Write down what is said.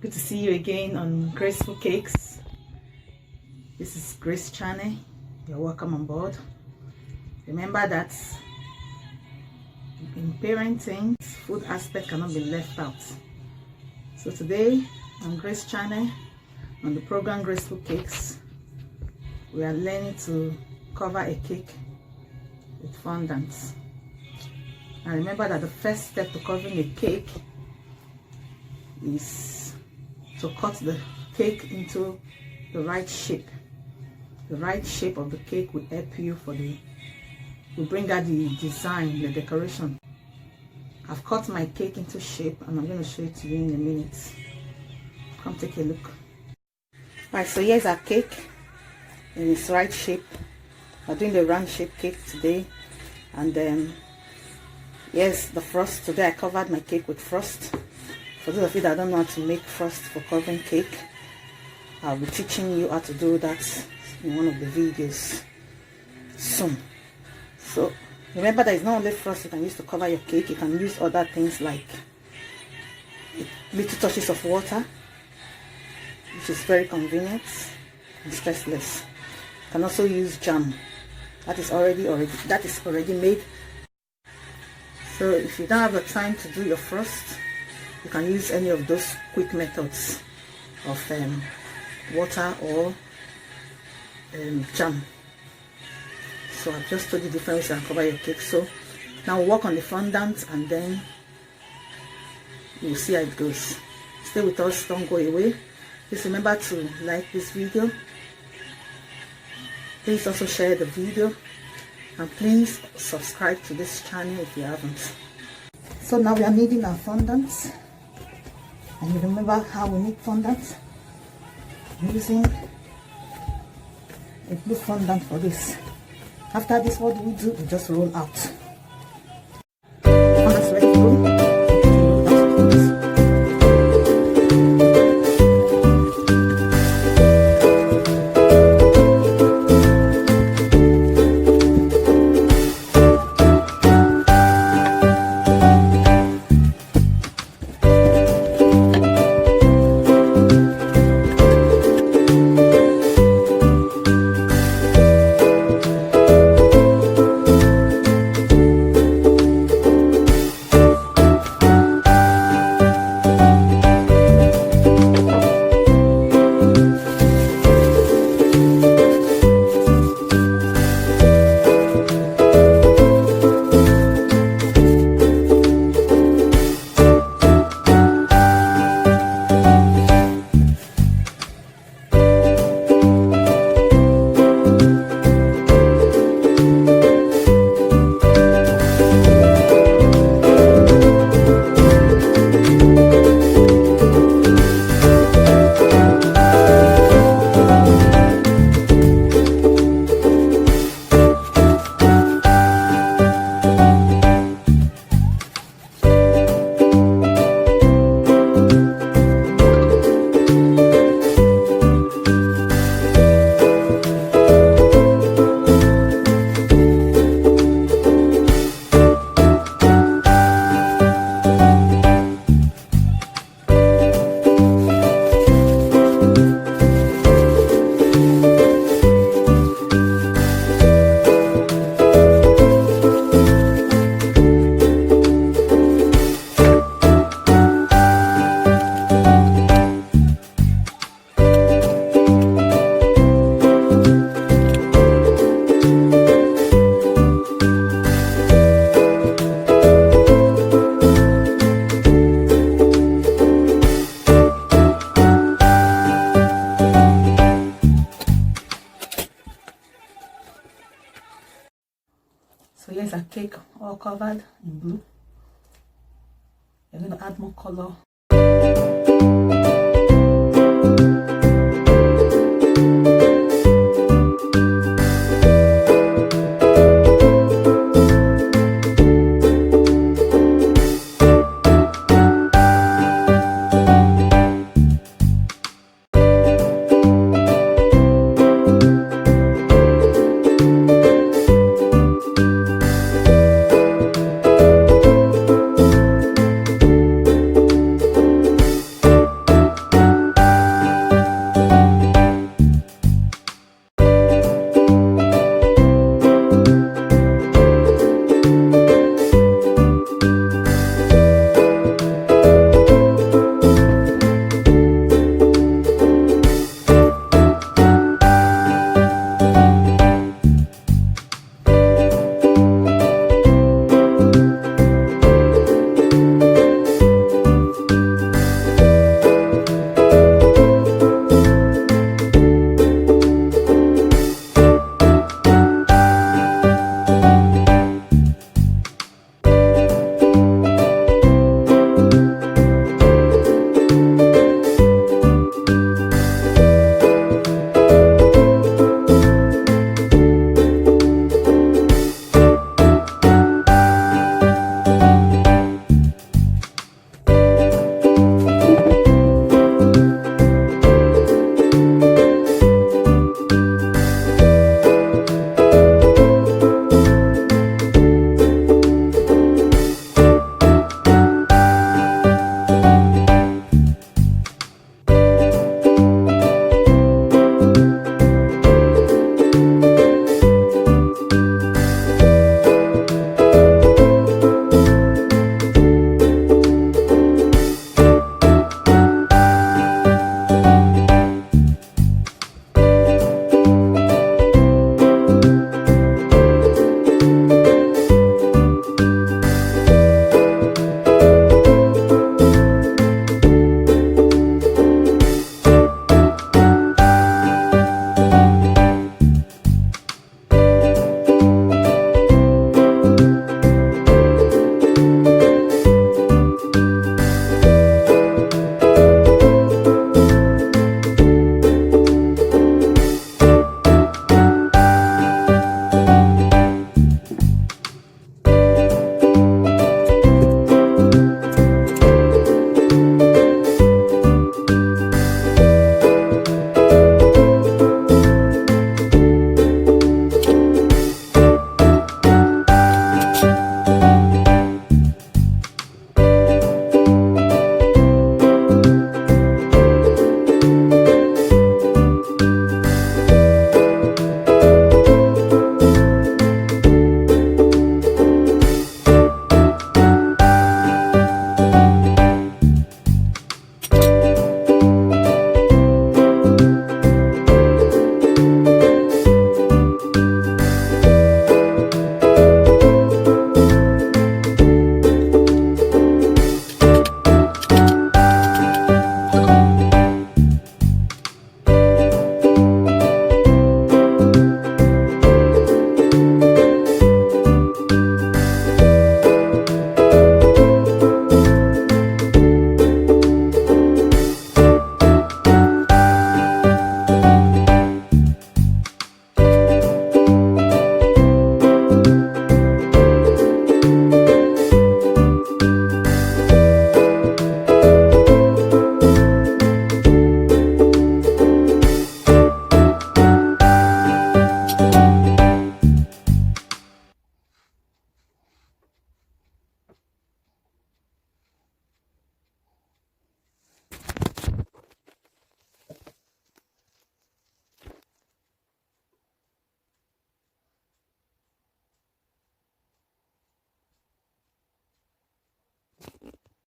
Good to see you again on Graceful Cakes. This is Grace channel. You're welcome on board. Remember that in parenting, food aspect cannot be left out. So today on Grace channel, on the program Graceful Cakes, we are learning to cover a cake with fondant. And remember that the first step to covering a cake is to cut the cake into the right shape. The right shape of the cake will help you will bring out the design, the decoration. I've cut my cake into shape and I'm going to show it to you in a minute. Come take a look. Alright, so here's our cake in its right shape. We're doing the round shape cake today, and then here's the frost. Today I covered my cake with frost. For those of you that don't know how to make frost for covering cake, I'll be teaching you how to do that in one of the videos soon. So remember that it's not only frost you can use to cover your cake. You can use other things like little touches of water, which is very convenient and stressless. You can also use jam that is already made. So if you don't have the time to do your frost, you can use any of those quick methods of water or jam. So I've just told you different ways you can cover your cake. So now we'll work on the fondant and then you'll see how it goes. Stay with us, don't go away. Please remember to like this video. Please also share the video, and please subscribe to this channel if you haven't. So now we are needing our fondant, and you remember how we need fondant, using a blue fondant for this. After this, what do? We just roll out. Fondant's ready to go. So here's a cake all covered in blue. You're going to add more color